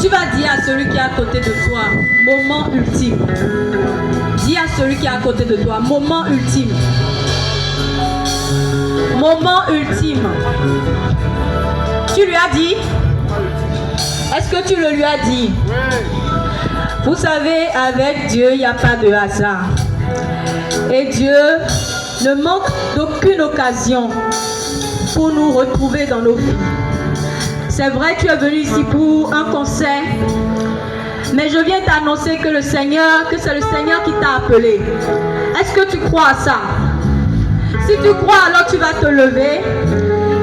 Tu vas dire à celui qui est à côté de toi, moment ultime. Dis à celui qui est à côté de toi, moment ultime. Moment ultime. Tu lui as dit? Est-ce que tu le lui as dit? Vous savez, avec Dieu, il n'y a pas de hasard. Et Dieu ne manque d'aucune occasion pour nous retrouver dans nos vies. C'est vrai, tu es venu ici pour un concert, mais je viens t'annoncer que c'est le Seigneur qui t'a appelé. Est-ce que tu crois à ça? Si tu crois, alors tu vas te lever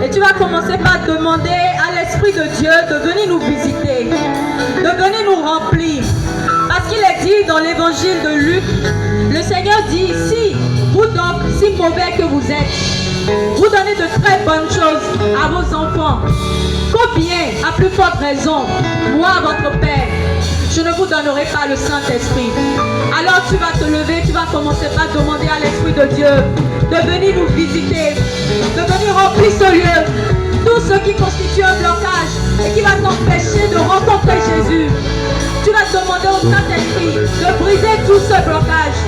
et tu vas commencer par demander à l'Esprit de Dieu de venir nous visiter, de venir nous remplir. Parce qu'il est dit dans l'évangile de Luc, le Seigneur dit, si vous donc, si mauvais que vous êtes, vous donnez de très bonnes choses à vos enfants, combien, à plus forte raison, moi, votre Père, je ne vous donnerai pas le Saint-Esprit. Alors tu vas te lever, tu vas commencer par demander à l'Esprit de Dieu de venir nous visiter, de venir remplir ce lieu, tout ce qui constitue un blocage et qui va t'empêcher de rencontrer Jésus. Tu vas demander au Saint-Esprit de briser tout ce blocage.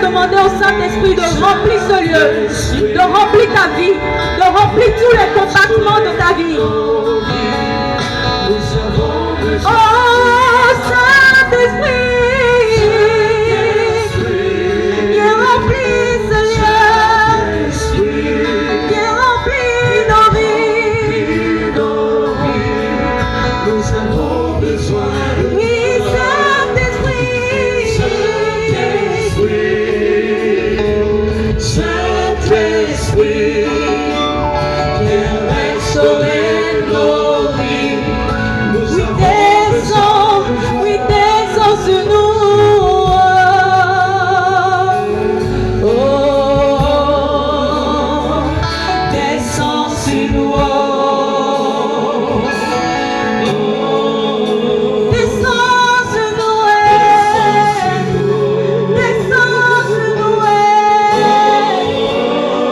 Demander au Saint-Esprit de remplir ce lieu, de remplir ta vie, de remplir tous les compartiments de ta vie. Oh Saint-Esprit, viens remplir ce lieu, viens remplir nos vies. Nous avons besoin de toi.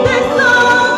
Descends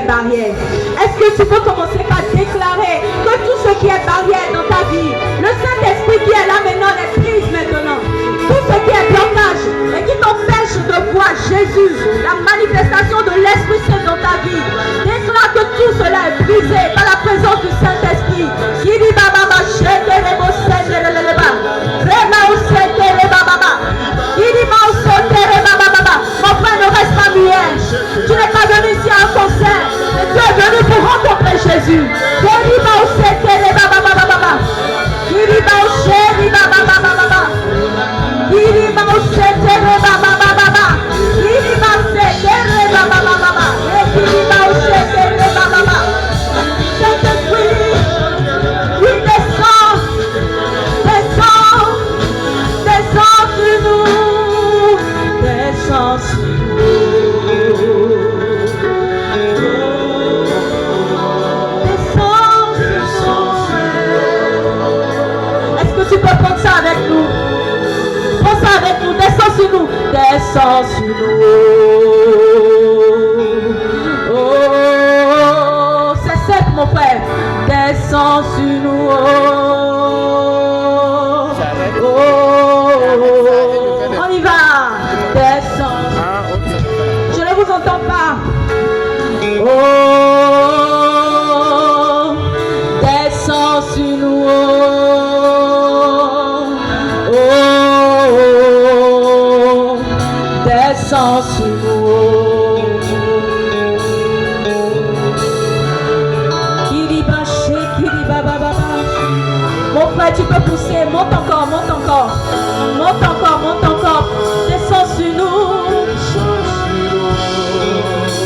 barrières. Est-ce que tu peux commencer par déclarer que tout ce qui est barrière dans ta vie, le Saint-Esprit qui est là maintenant est prise maintenant. Tout ce qui est blocage et qui t'empêche de voir Jésus, la manifestation de l'Esprit Saint dans ta vie, déclare que tout cela est brisé par la présence du Saint-Esprit. Mon frère, ne reste pas muet. Tu n'es pas venu ici à un concert, mais tu es venu pour rencontrer Jésus. Tu peux prendre ça avec nous. Prends ça avec nous. Descends sur nous. Descends sur nous. Oh, c'est simple mon frère. Descends sur nous. On y va. Descends. Je ne vous entends pas. Descends sur nous. Descends sur nous. Mon frère, tu peux pousser. Monte encore, monte encore. Monte encore, monte encore. Descends sur nous.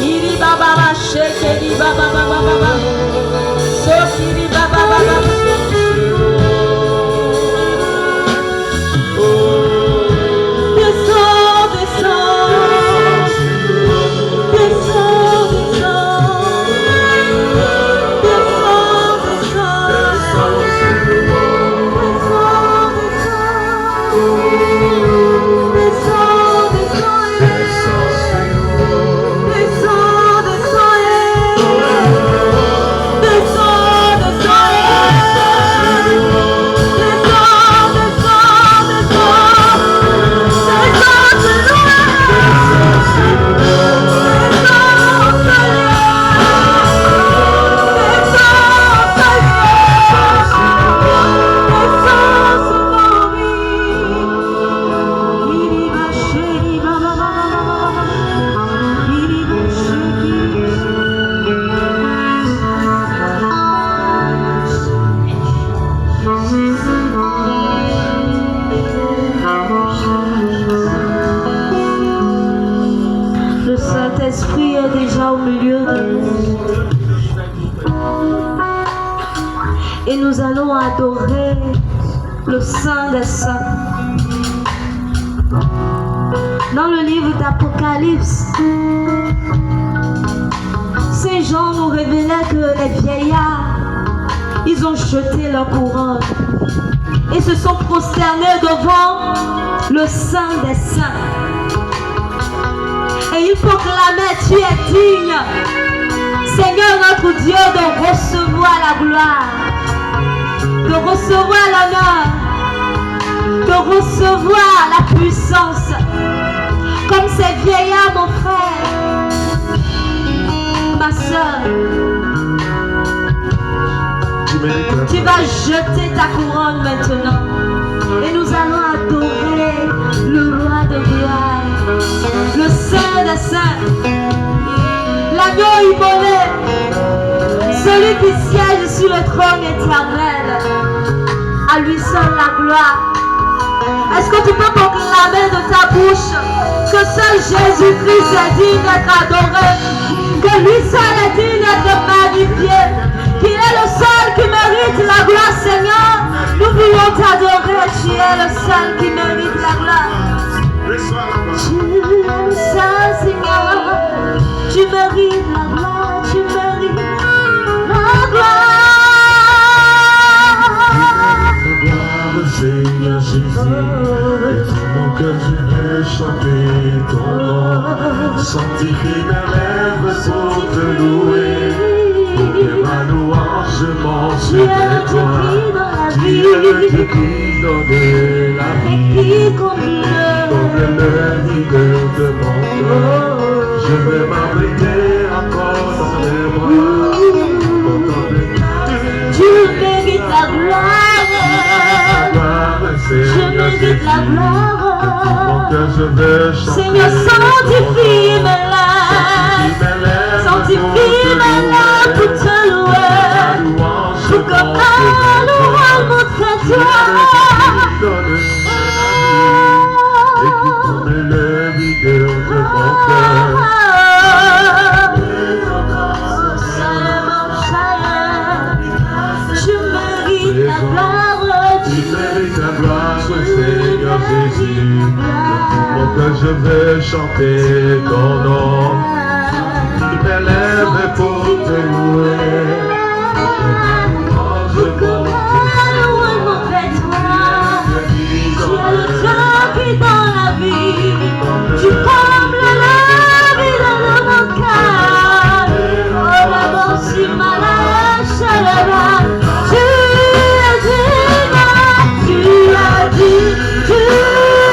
Kiri baba bache, kiri baba baba baba. So kiri baba baba. Et nous allons adorer le Saint des Saints. Dans le livre d'Apocalypse, Saint Jean nous révélait que les vieillards, ils ont jeté leur couronne et se sont prosternés devant le Saint des Saints. Et ils proclamaient: tu es digne, Seigneur notre Dieu, de recevoir la gloire, de recevoir l'honneur, de recevoir la puissance. Comme ces vieillards, mon frère, ma soeur, tu vas jeter ta couronne maintenant. Et nous allons adorer le roi de gloire, le Saint des Saints, l'agneau immolé, celui qui siège sur le trône éternel. À lui seul la gloire. Est-ce que tu peux proclamer de ta bouche que seul Jésus-Christ est digne d'être adoré, que lui seul est digne d'être magnifié, qu'il est le seul qui mérite la gloire, Seigneur? Nous voulons t'adorer, tu es le seul qui mérite la gloire. Tu es le seul, Seigneur, tu mérites la gloire, tu mérites la gloire. Seigneur Jésus, et tout mon cœur je vais chanter ton nom. Sanctifie mes lèvres pour te louer. Tu es Dieu qui donne la vie, qui comble le vide de mon cœur. Je vais m'arrêter encore dans les bras. Tu mérites la gloire. Je mérite la gloire. Je vais chanter. Seigneur, sanctifie mes lèvres. Sanctifie mes lèvres pour te louer. Pour que ma louange montre toi. Et qui comble le vide de mon cœur. Tu mérites la gloire. Tu mérites la gloire, Seigneur Jésus. De tout mon cœur, je vais chanter ton nom. Tu m'élèves pour te louer. Pour que ma louange montre toi. Tu es le Dieu qui dans la vie. Tu combles la vie dans mon cœur. Oh, la bonne si malade, chaleur. Tu as dit, tu as dit, tu as dit,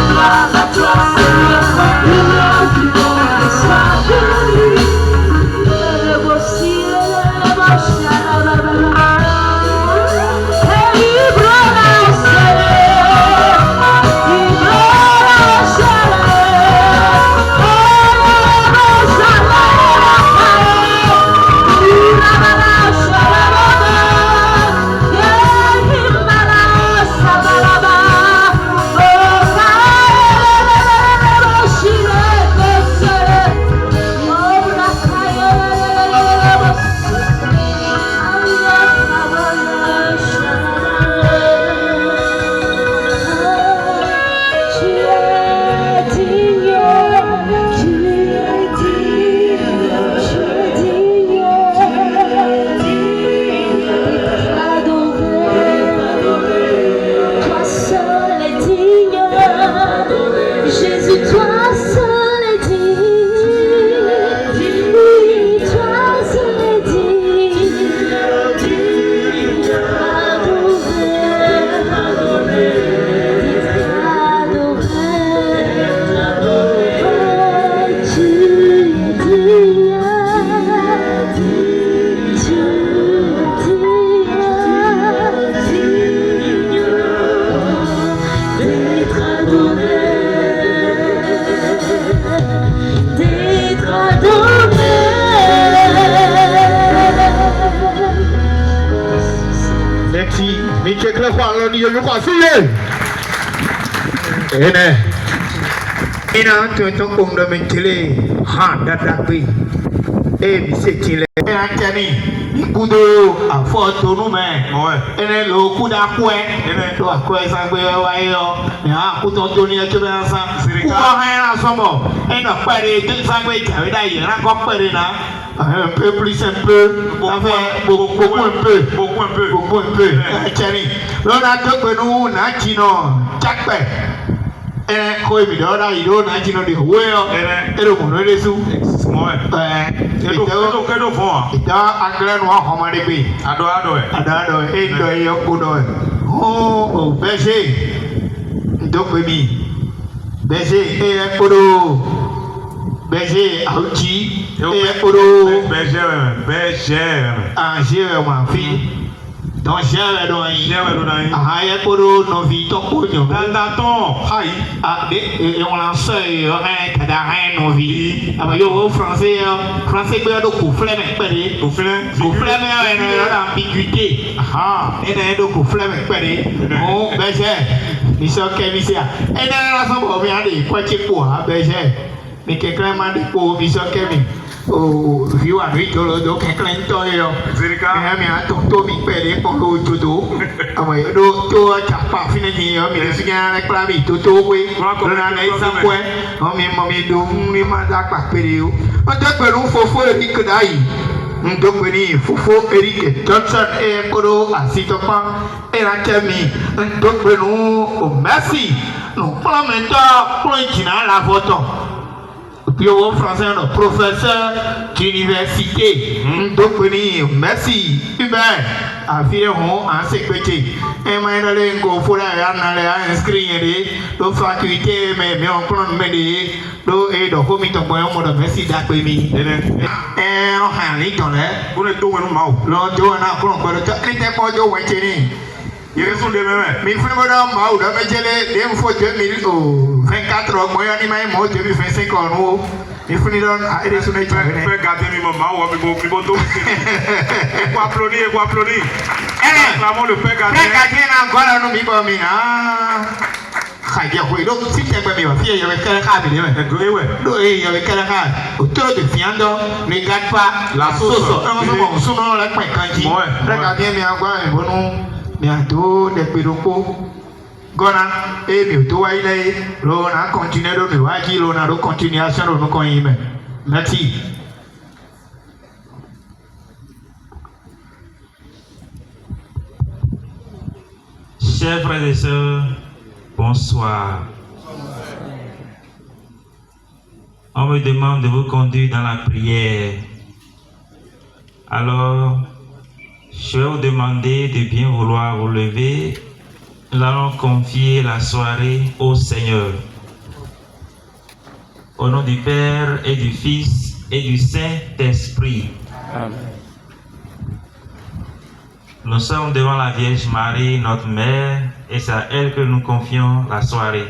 Gloire Michel Juan, ni yo kwa siye. Ene. Ina to kong do mentele ha dadape. Bisetile. Antani. Ikudo afọto nume. Ene lo kuda kwe. Ene lo akwe sangbe wa yo. Ya kuto to ni ekebe ansa. Kuba ha na somo. Ene pare de sangbe jawe da yi na ko pare na. Un peu plus un peu. Beaucoup un peu. Antani. Lo na to pe nu na chino. Chakpe. Ko mi do da ido na chino de wo yo. Ene ko no le su. Kedo fún ìdá anglẹ́nu ọmọdé gbé àdó ẹ̀dọ̀ ẹ̀yọ kúdọ̀ ẹ̀ ó bẹ́ṣẹ̀ ìdókòó mi bẹ́ṣẹ̀ ẹ̀yẹ kúdọ̀ bẹ́ṣẹ̀ àwùjí ẹ̀yẹ kúdọ̀ bẹ́ṣẹ̀ àṣẹ rẹ̀ wà fi donc chère do yi ahaya koro no vi to ko nyo da ton hai et on l'a fait kada ha no vi aba yo français be do ko fleme pere ko fleme e na ambiguïté et do ko fleme pere o beje mi so ke mi sia e na la so bo mi ade ko chi po ha beje mi ke krema de po mi so ke mi oh viu a noi do che clento io mi ha tutto mi pede con lo tutto ma io do chapa fine di io mi signa le clavi tutto qui non ha lei sa qua mi do mi manda qua per io ma da per un fofo di dai ndo kwini fofo Eric Johnson e koro asito pa e la chemi ndo kwenu o Messi no parlamenta pointina la photo. Puis au français, un professeur d'université. Donc, merci. Hubert, affirmons en sécurité. Et maintenant, il faut inscrire les facultés, mais on prend le médier. Et donc, on met un merci d'après-midi. Et on a un lit dans l'air. On est tout un mot. L'on doit en apprendre. Il était pas de Wetini. Il est sous les mêmes. Mais il faut me donner un mot. Il faut 2024 ans. Moi, il m'a dit 2025 ans. Il faut me donner un mot. Il faut garder mes mamans. Il faut applaudir. Il faut applaudir. Acclamons le Père gardien. Père gardien, encore un homme. Donc, si tu es pas bien, il y avait quel cas de il y avait quel cas autour de viande, ne garde pas la sauce. On se met la pointe quand il Père gardien, mais encore un bon nom. Bientôt des pédopos gona et bientôt il est l'on a continué de nous agir l'on a de continuation de nous connaître. Merci. Chers frères et sœurs, bonsoir. On me demande de vous conduire dans la prière. Alors, je vais vous demander de bien vouloir vous lever. Nous allons confier la soirée au Seigneur. Au nom du Père et du Fils et du Saint-Esprit. Amen. Nous sommes devant la Vierge Marie, notre Mère, et c'est à elle que nous confions la soirée.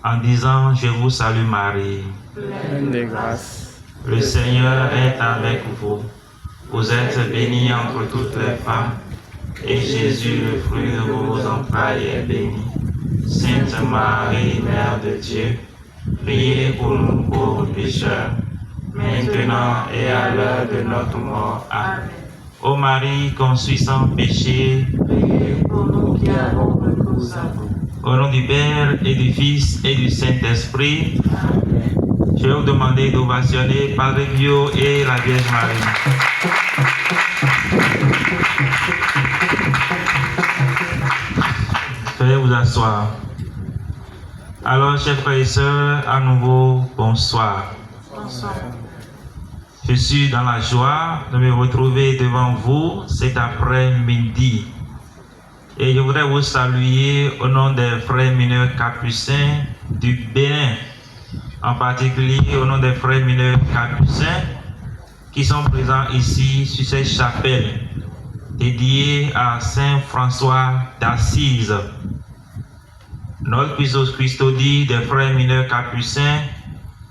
En disant, je vous salue Marie. Pleine de grâce. Le Seigneur est avec vous. Vous êtes bénie entre toutes les femmes, et Jésus, le fruit de vos entrailles, est béni. Sainte Marie, Mère de Dieu, priez pour nous pauvres pécheurs, maintenant et à l'heure de notre mort. Amen. Ô Marie, conçue sans péché, priez pour nous qui avons recours à vous. Au nom du Père et du Fils et du Saint-Esprit, amen. Je vais vous demander d'ovationner Padre Pio et la Vierge Marie. Veuillez vous asseoir. Alors, chers frères et sœurs, à nouveau, bonsoir. Bonsoir. Je suis dans la joie de me retrouver devant vous cet après-midi. Et je voudrais vous saluer au nom des frères mineurs capucins du Bénin, en particulier au nom des frères mineurs capucins qui sont présents ici sur cette chapelle dédiée à Saint François d'Assise. Notre puissance custodie des frères mineurs capucins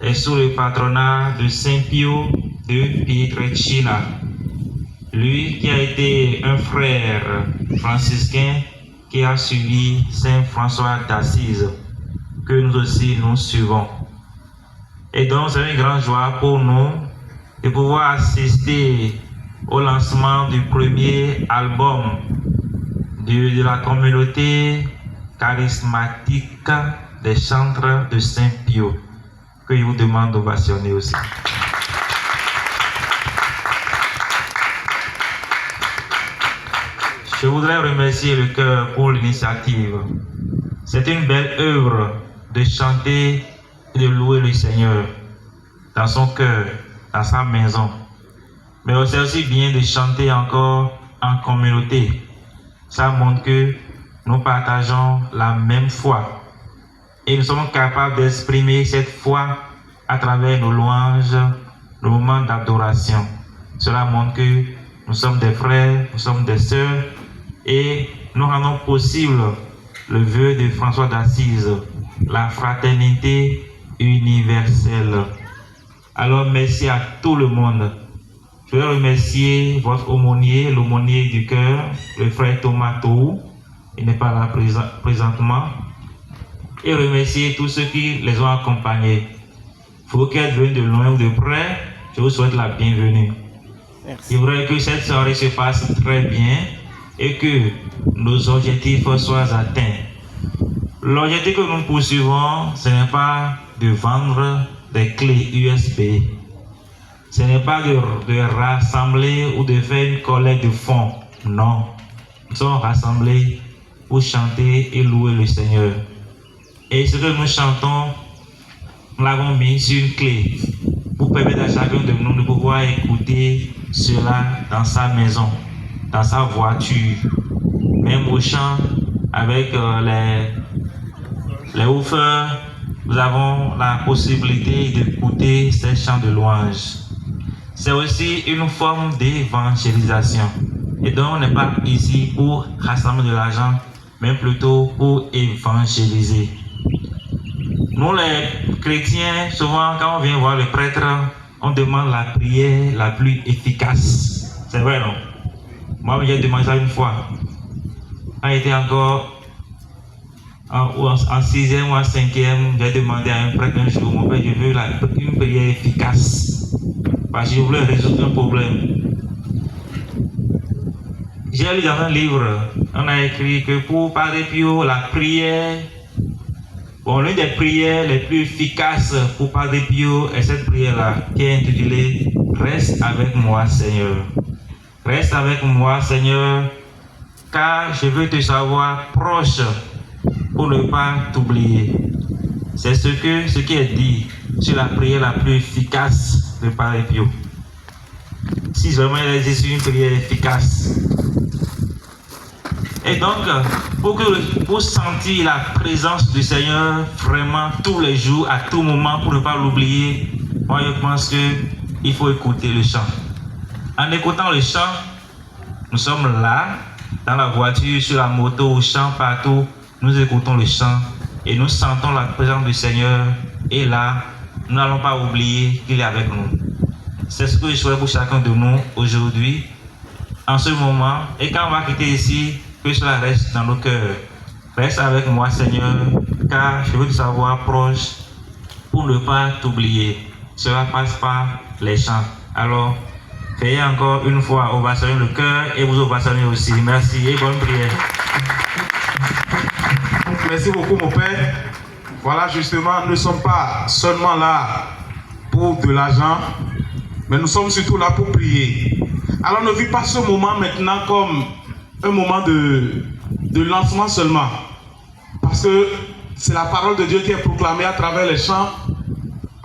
est sous le patronat de Saint Pio de Pietrelcina. Lui qui a été un frère franciscain qui a suivi Saint François d'Assise, que nous aussi nous suivons. Et donc c'est une grande joie pour nous de pouvoir assister au lancement du premier album de la communauté charismatique des chantres de Saint-Pio, que je vous demande d'ovationner aussi. Je voudrais remercier le chœur pour l'initiative. C'est une belle œuvre de chanter et de louer le Seigneur dans son cœur, dans sa maison. Mais c'est aussi bien de chanter encore en communauté. Ça montre que nous partageons la même foi. Et nous sommes capables d'exprimer cette foi à travers nos louanges, nos moments d'adoration. Cela montre que nous sommes des frères, nous sommes des sœurs, et nous rendons possible le vœu de François d'Assise, la fraternité universelle. Alors merci à tout le monde. Je veux remercier votre aumônier, l'aumônier du cœur, le frère Thomas Tou, il n'est pas là présentement, et remercier tous ceux qui les ont accompagnés. Vous qui êtes venus de loin ou de près, je vous souhaite la bienvenue. Il faudrait que cette soirée se passe très bien et que nos objectifs soient atteints. L'objectif que nous poursuivons, ce n'est pas de vendre des clés USB. Ce n'est pas de rassembler ou de faire une collecte de fonds. Non. Nous sommes rassemblés pour chanter et louer le Seigneur. Et ce que nous chantons, nous l'avons mis sur une clé pour permettre à chacun de nous de pouvoir écouter cela dans sa maison, dans sa voiture, même au champ avec les woofers. Nous avons la possibilité d'écouter ces chants de louange. C'est aussi une forme d'évangélisation. Et donc, on n'est pas ici pour rassembler de l'argent, mais plutôt pour évangéliser. Nous, les chrétiens, souvent, quand on vient voir le prêtre, on demande la prière la plus efficace. C'est vrai, non? Moi, j'ai demandé ça une fois. Quand j'étais encore en 6e ou en 5e, j'ai demandé à un prêtre un jour, mon père, je veux une prière efficace. Parce que je voulais résoudre un problème. J'ai lu dans un livre, on a écrit que pour Padre Pio, la prière, l'une des prières les plus efficaces pour Padre Pio est cette prière-là, qui est intitulée « Reste avec moi, Seigneur ». Reste avec moi, Seigneur, car je veux te savoir proche pour ne pas t'oublier. C'est ce qui est dit sur la prière la plus efficace de Padre Pio. Si vraiment il existe une prière efficace. Et donc, pour sentir la présence du Seigneur vraiment tous les jours, à tout moment, pour ne pas l'oublier, moi je pense qu'il faut écouter le chant. En écoutant le chant, nous sommes là, dans la voiture, sur la moto, au champ, partout, nous écoutons le chant et nous sentons la présence du Seigneur. Et là, nous n'allons pas oublier qu'il est avec nous. C'est ce que je souhaite pour chacun de nous aujourd'hui, en ce moment. Et quand on va quitter ici, que cela reste dans nos cœurs. Reste avec moi, Seigneur, car je veux te savoir proche pour ne pas t'oublier. Cela passe par les chants. Alors, faites encore une fois ovationner le cœur et vous ovationnez aussi. Merci et bonne prière. Merci beaucoup, mon Père. Voilà, justement, nous ne sommes pas seulement là pour de l'argent, mais nous sommes surtout là pour prier. Alors, ne vis pas ce moment maintenant comme un moment de lancement seulement. Parce que c'est la parole de Dieu qui est proclamée à travers les chants.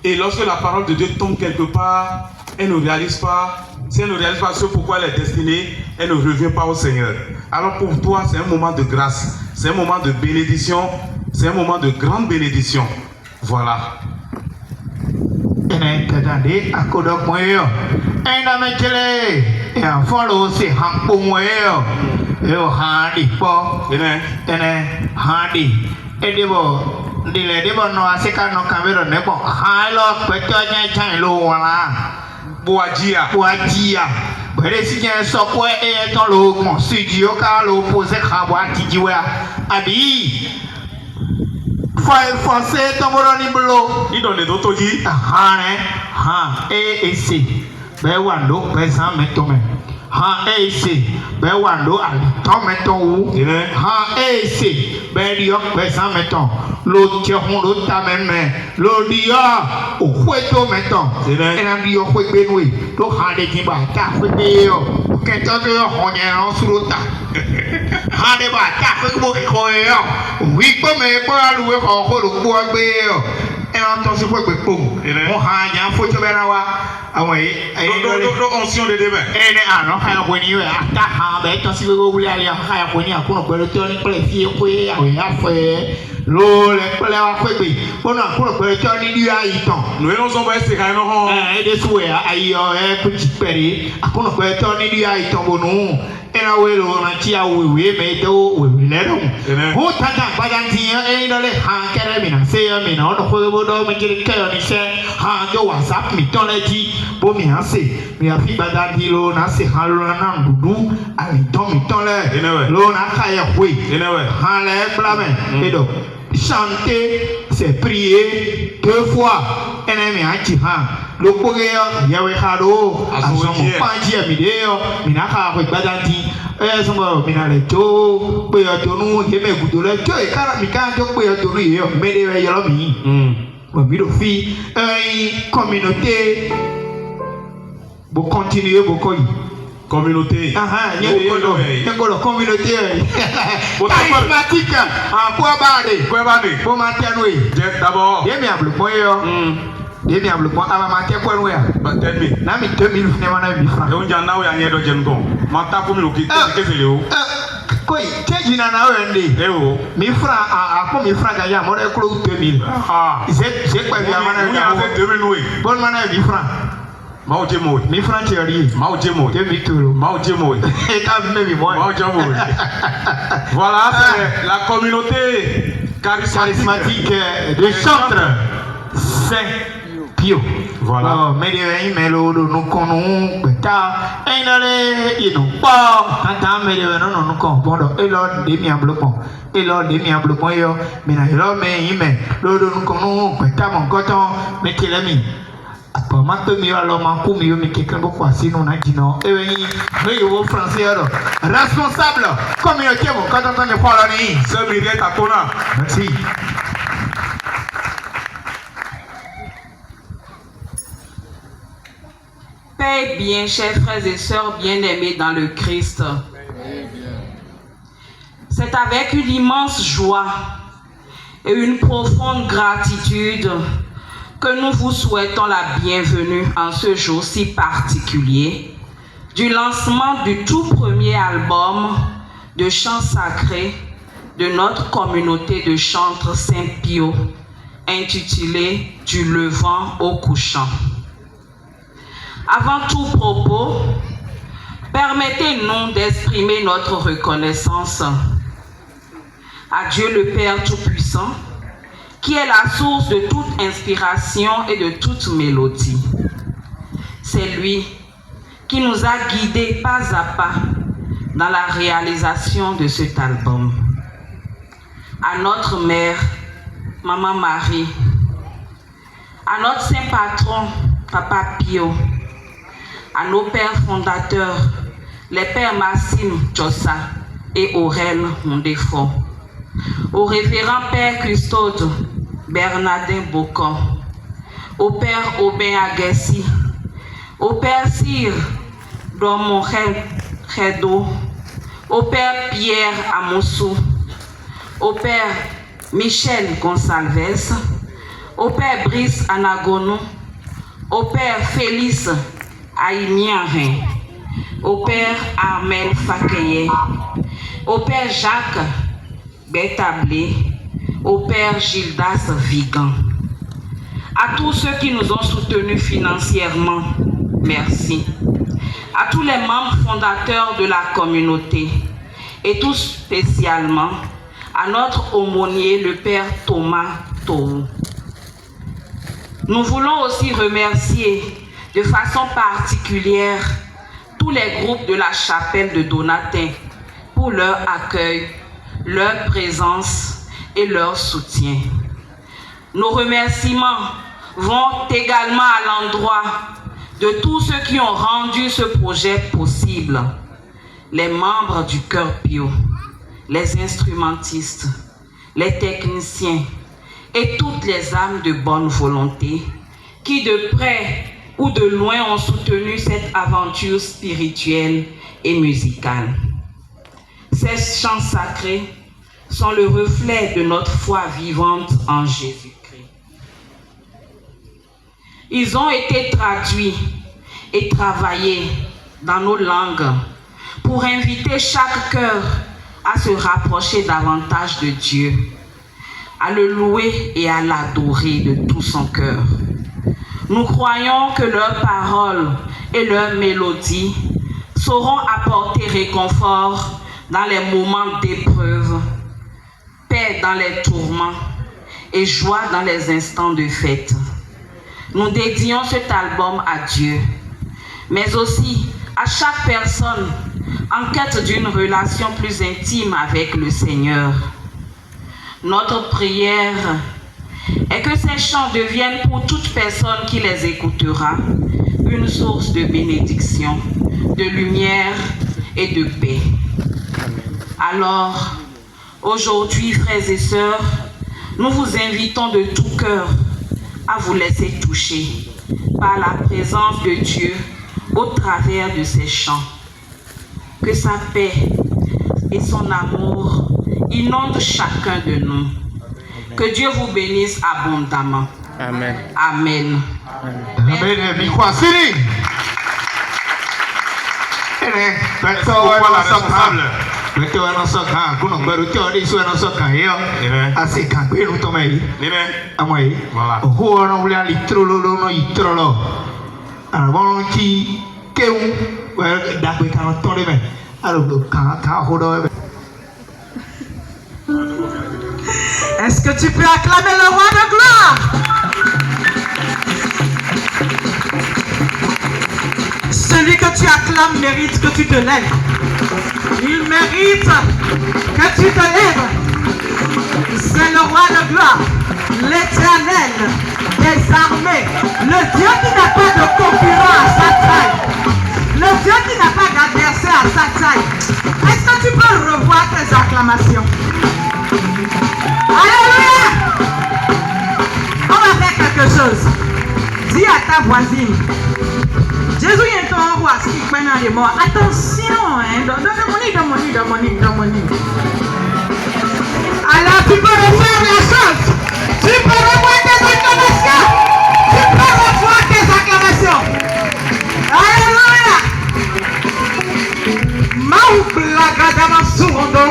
Et lorsque la parole de Dieu tombe quelque part, elle ne réalise pas. Si elle ne réalise pas ce pourquoi elle est destinée, elle ne revient pas au Seigneur. Alors pour toi, c'est un moment de grâce. C'est un moment de bénédiction. C'est un moment de grande bénédiction. Voilà. Bere si gen sokwe e ton lo mon studio ka lo pose khabwa tijiwa abi français tomoro ni blo Il donne d'autres qui. EEC be wando be san metome EEC be wando ali ton meton wu EEC be dio be san meton lo tie hun lo ta meme lo dia o kweto meton ena dio kwe benwe lo hande ti ba ta kwe be yo ke to yo honye no surota hande ba ta kwe bo ko yo wi po me po alu we ko lo po gbe yo ena to si kwe po mo ha nya fo to be na wa awon Onction de demain. ene ano ha ko ni we ata ha be to si go wuli ali ha ko ni akuno pẹ̀lú to ni pele fi ko ya fe lo le pele wa fe gbe ono akuno pẹ̀lú to ni ri ayi ton Nous allons envoyer ces canons. de suwe ayo ku ti pere akuno pẹ̀lú to ni ri ayi ton bonu ena we lo na ti awewe me do we le do ho tata badanti e no le ha kere mi na se yo mi na ono ko bo do me kiri ke yo ni se ha jo WhatsApp mi ton le ti bo mi han se mi afi badanti lo na se ha lo na ndudu ali ton mi ton le lo na ka ye we ha le blame e do chanter c'est prier 2 fois ennemi a ti ha lo poge yo yawe hado aso panji mi de yo mi na ka ko badanti so mo mi na le to pe yo to nu ye me gudo le to e kara mi ka jo pe yo to nu ye yo me de yo lo mi bo mi do fi communauté bo continuer bo ko yi Communauté. Nyengolo communauté. Charismatique. Quoi bade? Quoi bade? Pour maintenir. D'abord. Demi ablu point yo. Demi ablu point aba maintenir quoi nous ya? Tell me. Na mi 2000 ne wana 1000 francs. Et on dit na we anye do jengon. Manta pour mi lo ki ke se le o. Koi change na na we ndi. Eh o. 1000 francs a ko 1000 francs ga ya mo re klo 2000. C'est quoi bien mana ya? On a 2000 we. Bon mana 1000 francs. Mao Jemo. Mi francs théorie. Mao Jemo. Demi tolo. Mao Jemo. Et quand même moi. Mao Jemo. Voilà, c'est la communauté charismatique de Chantre Saint-Pio. Voilà. Mais mais nous connaissons beta ainale ino pa tata mais non nous comprend et là demi enveloppement et là demi enveloppement yo mais là mais nous connaissons beta mon coton mais qu'il a mis pour ma mi alors ma coup mi mi quelqu'un beaucoup assis non a dit non et oui au français alors responsable communauté mon quand on ne parle ni ce milieu tatona merci. Paix bien, chers frères et sœurs bien-aimés dans le Christ. C'est avec une immense joie et une profonde gratitude que nous vous souhaitons la bienvenue en ce jour si particulier du lancement du tout premier album de chants sacrés de notre communauté de Chantre Saint-Pio, intitulé « Du levant au couchant ». Avant tout propos, permettez-nous d'exprimer notre reconnaissance à Dieu le Père Tout-Puissant, qui est la source de toute inspiration et de toute mélodie. C'est lui qui nous a guidés pas à pas dans la réalisation de cet album. À notre mère, Maman Marie, à notre saint patron, Papa Pio, à nos pères fondateurs, les pères Massime Tchossa et Aurel Mondefort, au révérend père Custode Bernardin Bocan, au père Aubin Aguessi, au père Cyr Domon Redo, au père Pierre Amossou, au père Michel Gonsalves, au père Brice Anagono, au père Félix Aïmiarin, au père Armel Fakeye, au père Jacques Bétablé, au père Gildas Vigan. À tous ceux qui nous ont soutenus financièrement, merci. À tous les membres fondateurs de la communauté et tout spécialement à notre aumônier, le père Thomas Tou. Nous voulons aussi remercier de façon particulière tous tous les groupes de la chapelle de Donatin pour leur accueil, leur présence et leur soutien. Nos remerciements vont également à l'endroit de tous ceux qui ont rendu ce projet possible. Les membres du Cœur Pio, les instrumentistes, les techniciens et toutes les âmes de bonne volonté qui de près ou de loin ont soutenu cette aventure spirituelle et musicale. Ces chants sacrés sont le reflet de notre foi vivante en Jésus-Christ. Ils ont été traduits et travaillés dans nos langues pour inviter chaque cœur à se rapprocher davantage de Dieu, à le louer et à l'adorer de tout son cœur. Nous croyons que leurs paroles et leurs mélodies sauront apporter réconfort dans les moments d'épreuve, paix dans les tourments et joie dans les instants de fête. Nous dédions cet album à Dieu, mais aussi à chaque personne en quête d'une relation plus intime avec le Seigneur. Notre prière est que ces chants deviennent pour toute personne qui les écoutera une source de bénédiction, de lumière et de paix. Alors, aujourd'hui, frères et sœurs, nous vous invitons de tout cœur à vous laisser toucher par la présence de Dieu au travers de ces chants. Que sa paix et son amour inondent chacun de nous. Que Dieu vous bénisse abondamment. Amen. Amen. Est-ce que tu peux acclamer le roi de gloire? Celui que tu acclames mérite que tu te lèves. Il mérite que tu te lèves. C'est le roi de gloire, l'Éternel des armées, le Dieu qui n'a pas de concurrent à sa taille, le Dieu qui n'a pas d'adversaire à sa taille. Est-ce que tu peux revoir tes acclamations? Alléluia! On va faire quelque chose. Dis à ta voisine, Jésus est un roi, ce qui fait dans les morts. Attention, hein, donne-moi. Alors tu peux refaire la chose. Tu peux revoir tes acclamations. Tu peux revoir tes acclamations. Alléluia! Maoublagada Masurondo.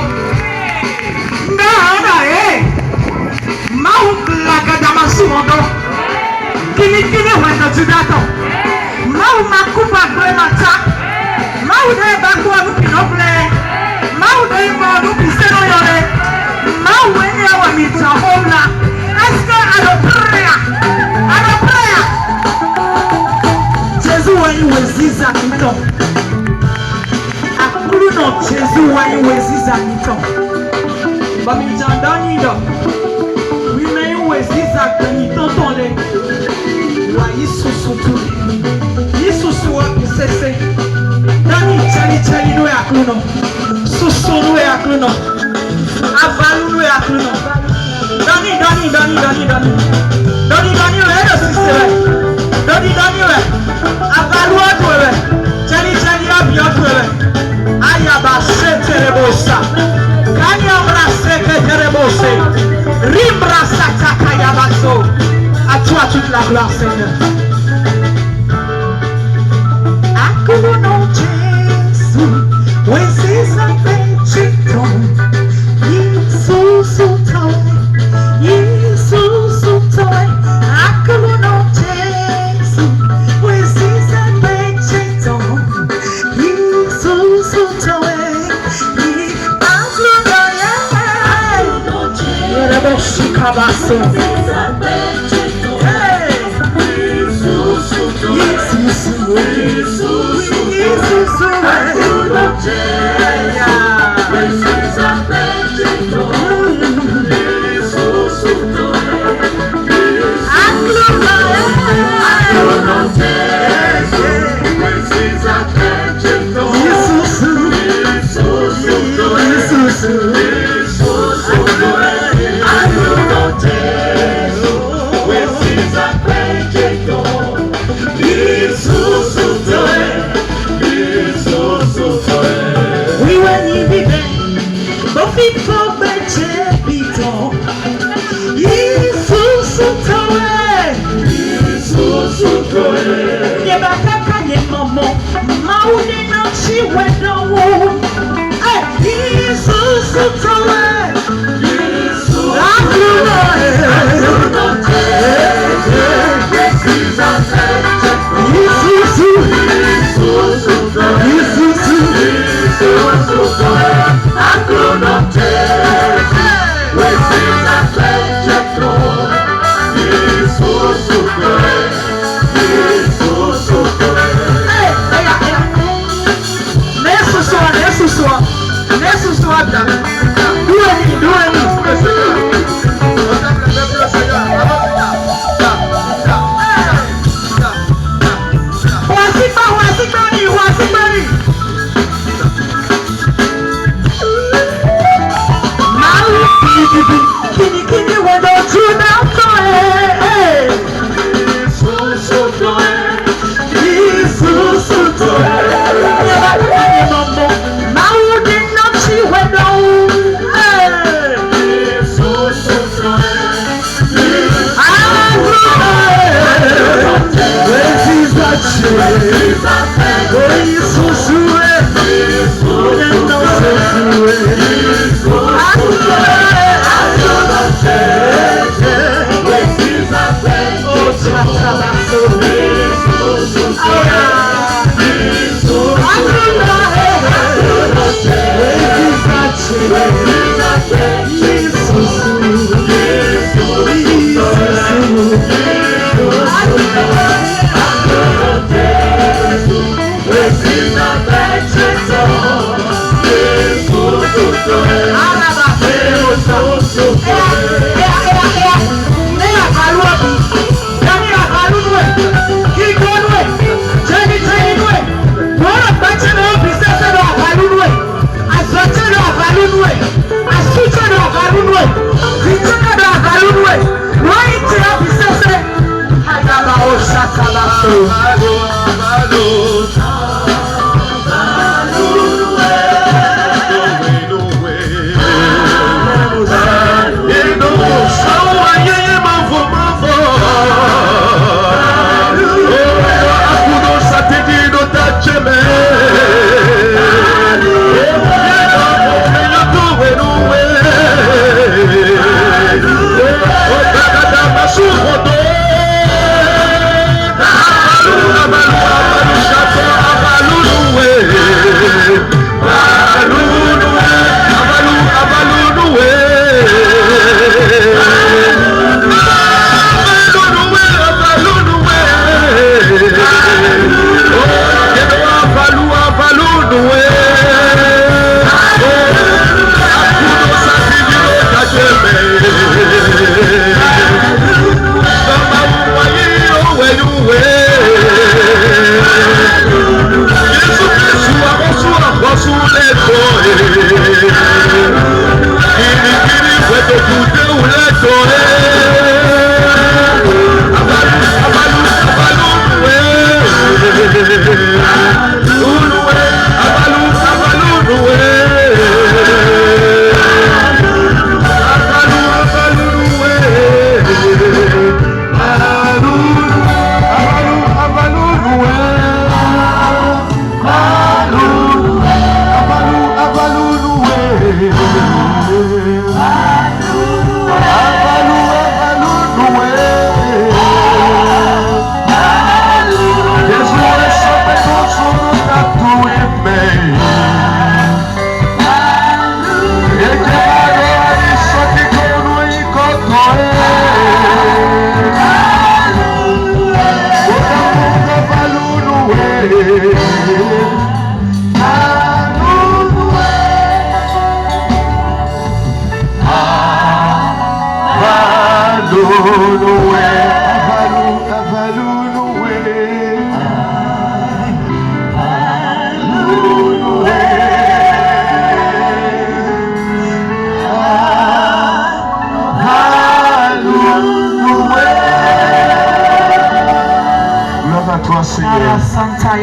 Maoublagada Masurondo. Kini wenda judato. Mau makuba bremata. Mau de bakwa nupinoble. Mau de mo nupiseno yore. Mau wenye wa mitahomla. Est-ce que à la prière? Jésus wa iweziza mito. Akulu no Jésus wa iweziza mito. Bamijandani do. Wime iweziza mito tole. Wa isusutu. Isusu wa kisese. Dani chali no ya kluno. Susu no ya kluno. Avalu no ya kluno. Dani we sisere. Dani we. Avalu atwe. Chali abiyatwe. Ayaba seterebosa. Kani abrase keterebose. Rimbra sataka yabaso. À toi toute la gloire, Seigneur. Akuno Jésus, wesiza bechito. Yesu toy. Akuno Jésus, wesiza bechito. Yesu toy. Akuno Jésus, Kabaso. Jesus.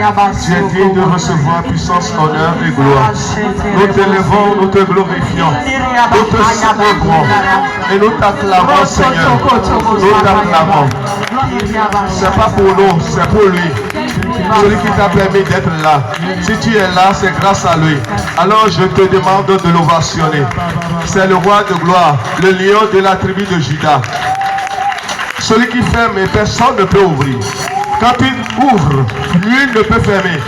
Tu es digne de recevoir puissance, honneur et gloire. Nous t'élevons, nous te glorifions, nous te célébrons et nous t'acclamons, Seigneur. Nous t'acclamons. C'est pas pour nous, c'est pour lui. Celui qui t'a permis d'être là. Si tu es là, c'est grâce à lui. Alors je te demande de l'ovationner. C'est le roi de gloire, le lion de la tribu de Juda. Celui qui ferme et personne ne peut ouvrir. Quand il ouvre, lui ne peut fermer.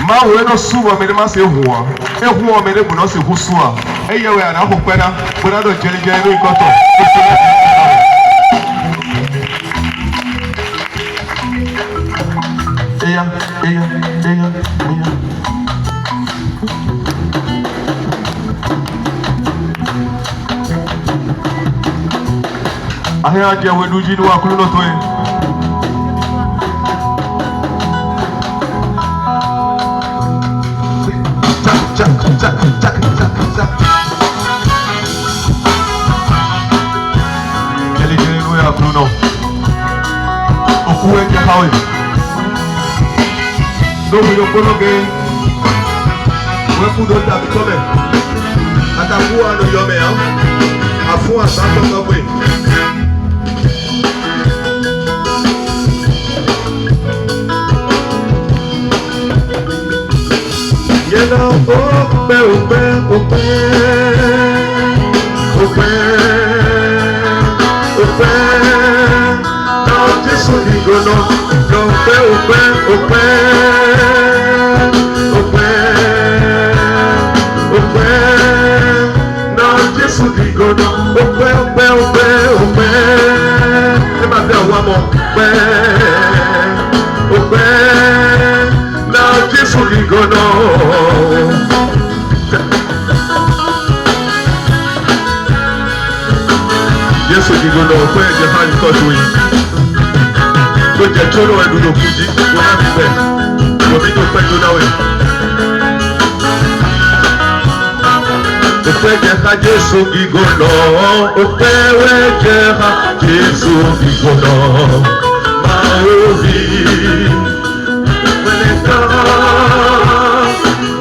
Ma weno suwa me ma se huwa. E huwa me bu no se husua. E yewe ana ho kwena, bona do jeli jeli no ikoto. Eya. Ahia dia wedu ji no akulu no toe. Jeli no ya akulu no. Okuwe ke hawe. No we go no ge. We ku do ta bitome. Ataku ano yome ya. Afu asanto ngwe. Yesu digono kwe je ha nko tuyi ko je tolo edu no kuji ko na bi be ko bi to pe to na we o pe je ha Yesu digono o pe we je ha Yesu digono ma o vi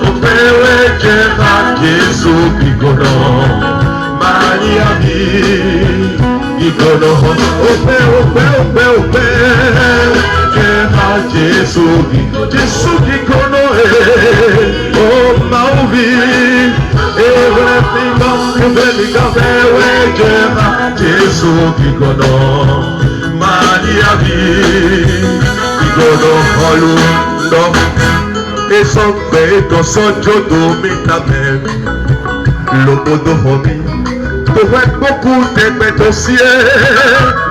o pe we je ha Yesu digono Maria mi Igono ope Kema Jesu Igono Oh mauvi Ewe pinga Ewe Kema Jesu Igono Maria mi Igono holu no Esombe to sojo do mitame Lobodo homi beaucoup de dossiers,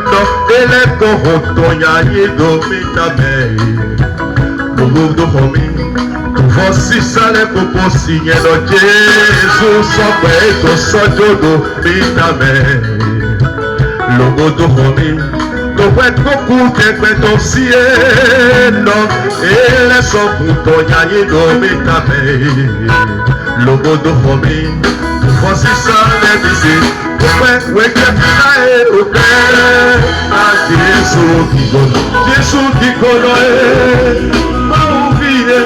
non, et les corrompants, y dominamé. Beaucoup de hommes, voici ça les propos signés, non, Jésus, son dominamé. Logo de hommes, beaucoup de dossiers, non, et les corrompants, y dominamé. Logo de hommes, voici ça les visites. We get high, Jésus qui connaît, Jésus qui connaît, Maria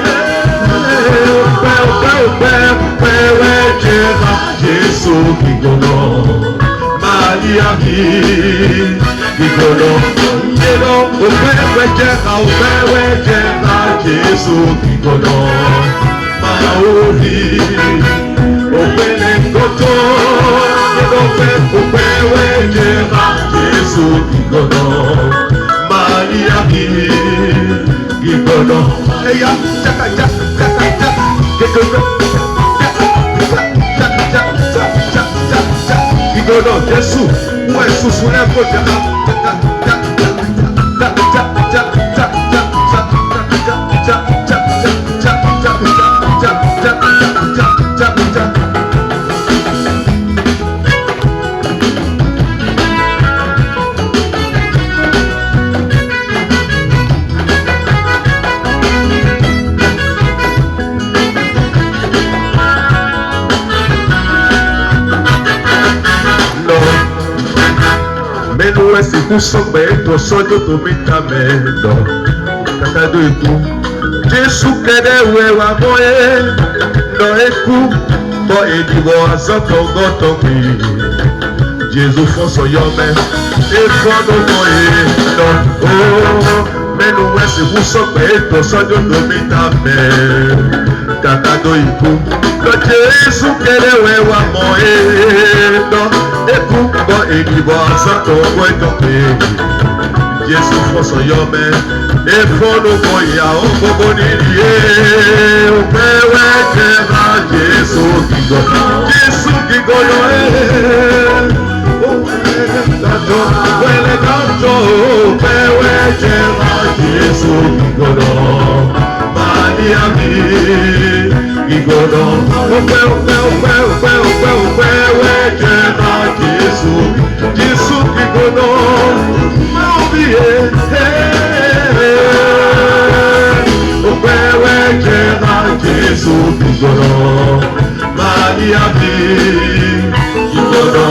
qui connaît, Jésus qui Jésus, où est sous son Si tu sombres, tu soy yo tu mitamendo. Tata do itu, Jésus kede wewa moye no eku bo edibo azoto gotoki Jésus fonso yome efono moye no oh menu wesi musope eto sojo domita me kakado iku no Jésus kede wewa moye no eku bo edibo azoto gotoki Jésus fonso yome efono moya ogogo nirie opewe kera Jésus kigo yo wele kanto opewe kera Jésus kigo yo mani ami kigo yo opewe kera Jésus kigo yo Jésus Igoro, Maria mi Igoro.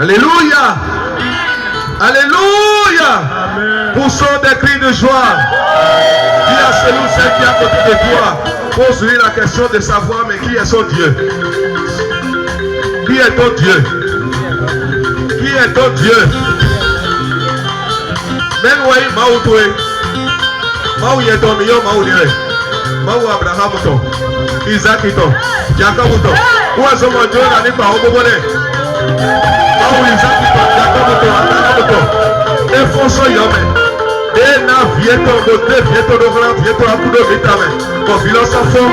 Alléluia. Alléluia. Poussons des cris de joie. Dis à celui qui est à côté de toi, pose-lui la question de savoir, mais qui est son Dieu? Qui est ton Dieu? Qui est ton Dieu? Même oui, Maoutoué. Maou y est ton million, Maou dirait. Maou Abraham, Isaac, Jacob, où est ce mon Dieu? N'a pas au bonnet. Maou Isaac, Jacob, et François Yomé. Et na vieto bote vieto do grand vieto apudo vitame. Ko philosophe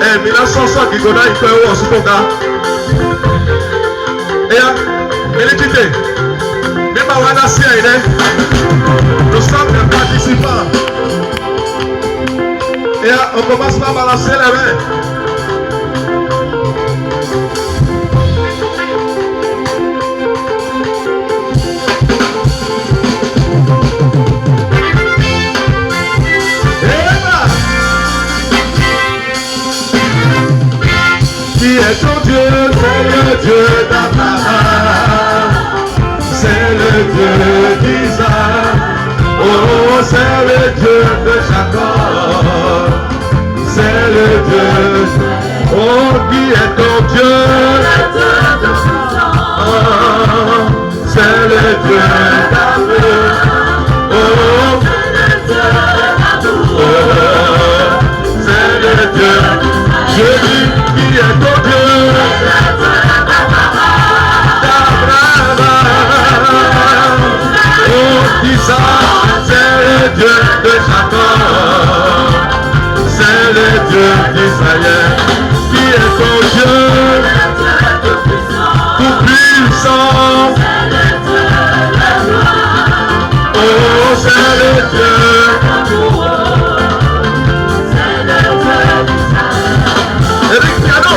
e 1900 qui gona ipe o supoga. Et militité. Même wana sia ine. Nous sommes des participants. Et on commence par balancer les mains. Qui est ton Dieu? C'est le Dieu d'Abraham, c'est le Dieu d'Isaac, oh c'est le Dieu de Jacob, c'est le Dieu, oh qui est ton Dieu? Oh, c'est le Dieu d'Abraham, oh c'est le Dieu, je dis qui est ton Dieu? d'Israël, qui est ton Dieu, tout puissant. Oh, c'est le Dieu. Eric Piano.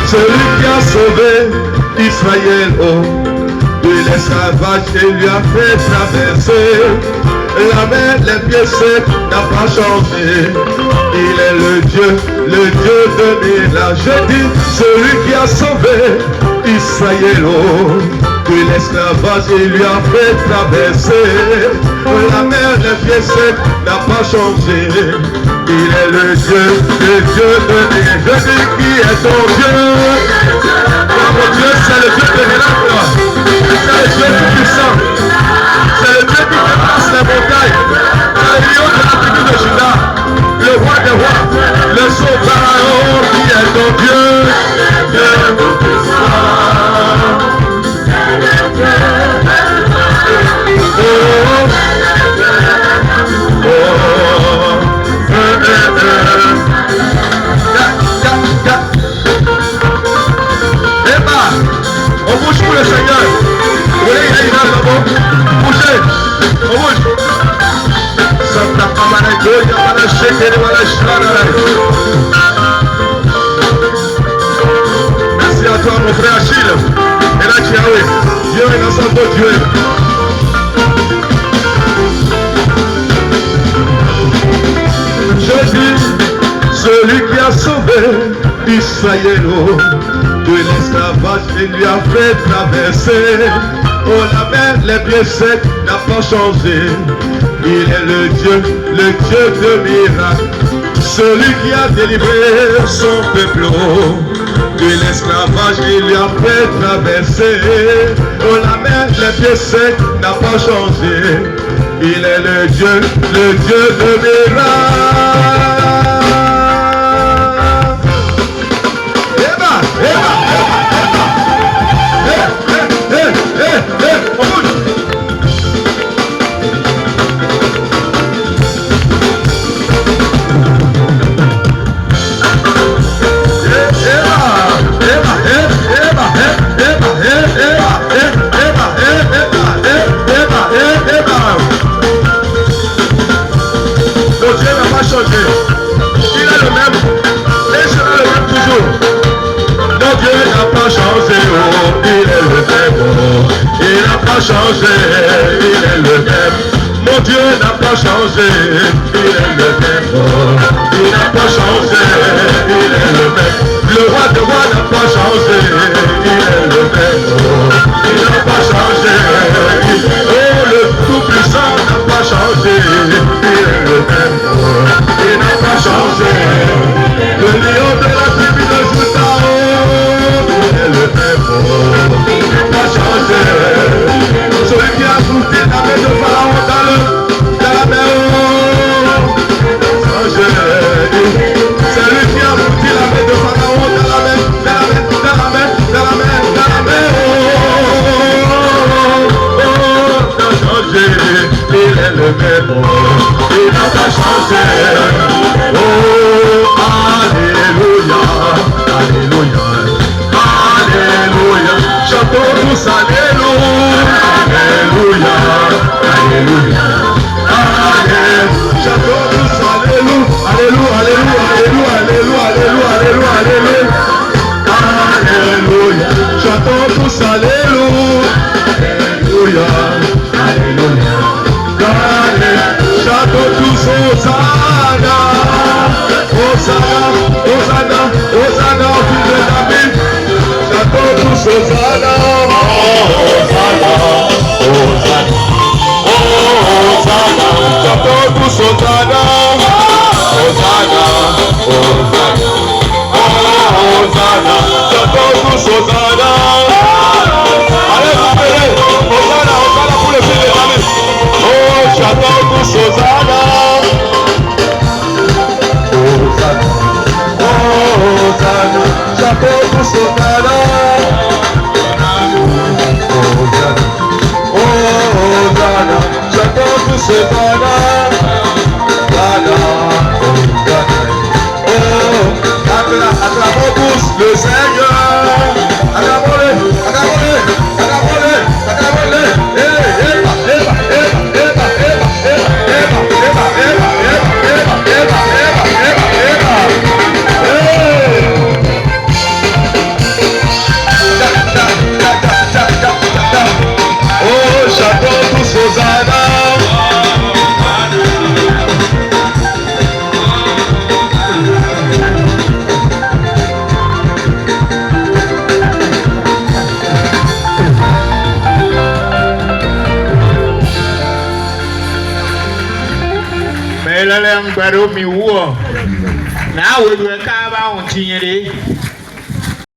Celui qui a sauvé Israël de l'esclavage et lui a fait traverser la mer, les pieds secs, n'a pas changé. Il est le Dieu de miracles. Je dis, celui qui a sauvé Israël de l'esclavage et lui a fait traverser la mer, les pieds secs, n'a pas changé. Il est le Dieu de miracles. Je dis, qui est ton Dieu? Mon Dieu, c'est le Dieu de miracles. C'est le Dieu tout puissant. C'est le Dieu qui dépasse les montagnes. C'est le lion de la tribu de Juda. Le roi des rois. Le sauveur qui est ton Dieu. Dieu tout puissant. On bouge pour le Seigneur. Vous voulez y aller là-bas? Bougez. On bouge. Merci à toi mon frère Achille. Et là Tiaoué. Dieu est dans son beau Dieu. Je dis, celui qui a sauvé Israël de l'esclavage et lui a fait traverser la mer, les pieds secs, n'a pas changé. Il est le Dieu de miracles. Celui qui a délivré son peuple de l'esclavage et lui a fait traverser la mer, les pieds secs, n'a pas changé. Il est le Dieu de miracles. Changé, il est le même. Mon Dieu n'a pas changé, il est le même. Il n'a pas changé, il est le même. Le roi de roi n'a pas changé, il est le même. Il n'a pas changé. Oh, le tout-puissant n'a pas changé, il est le même. Il n'a pas changé. Le lion de la tribu de Juda, il est le même. Il n'a pas changé. Celui qui a soufflé la main de Pharaon dans la mer. C'est lui qui a soufflé la main de Pharaon dans la mer. Il est le même. Il n'a pas changé. Oh, alléluia. Alléluia. Alléluia. Chantons tous alléluia. Alléluia, Alléluia, Alléluia, chantons tous Alléluia, Alléluia, Alléluia, Alléluia, Alléluia, Alléluia, Alléluia, chantons tous Alléluia, Alléluia, Alléluia, chantons tous Hosanna, Hosanna, Hosanna, Hosanna, fils de David, chantons tous Hosanna, Hosanna. Hosanna, Hosanna, chantons tous Hosanna, Hosanna, Hosanna, Hosanna. Le Seigneur, oh, chantons tous Hosanna. Baru mi wo na we do ka ba on tinyere